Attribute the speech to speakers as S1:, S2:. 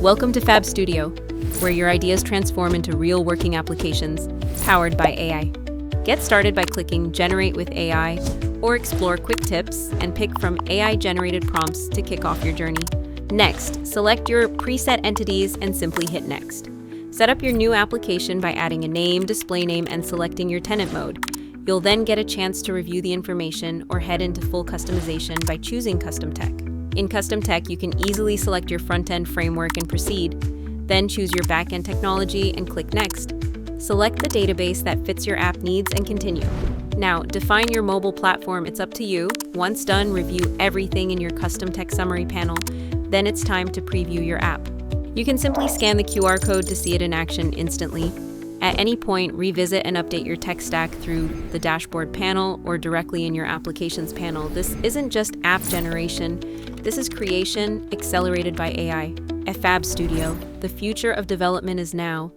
S1: Welcome to FAB Studio, where your ideas transform into real working applications, powered by AI. Get started by clicking Generate with AI, or explore quick tips and pick from AI-generated prompts to kick off your journey. Next, select your preset entities and simply hit Next. Set up your new application by adding a name, display name, and selecting your tenant mode. You'll then get a chance to review the information or head into full customization by choosing Custom Tech. In Custom Tech, you can easily select your front-end framework and proceed. Then choose your back-end technology and click Next. Select the database that fits your app needs and continue. Now, define your mobile platform. It's up to you. Once done, review everything in your Custom Tech Summary panel. Then it's time to preview your app. You can simply scan the QR code to see it in action instantly. At any point, revisit and update your tech stack through the dashboard panel or directly in your applications panel. This isn't just app generation. This is creation accelerated by AI. At FAB Studio, the future of development is now.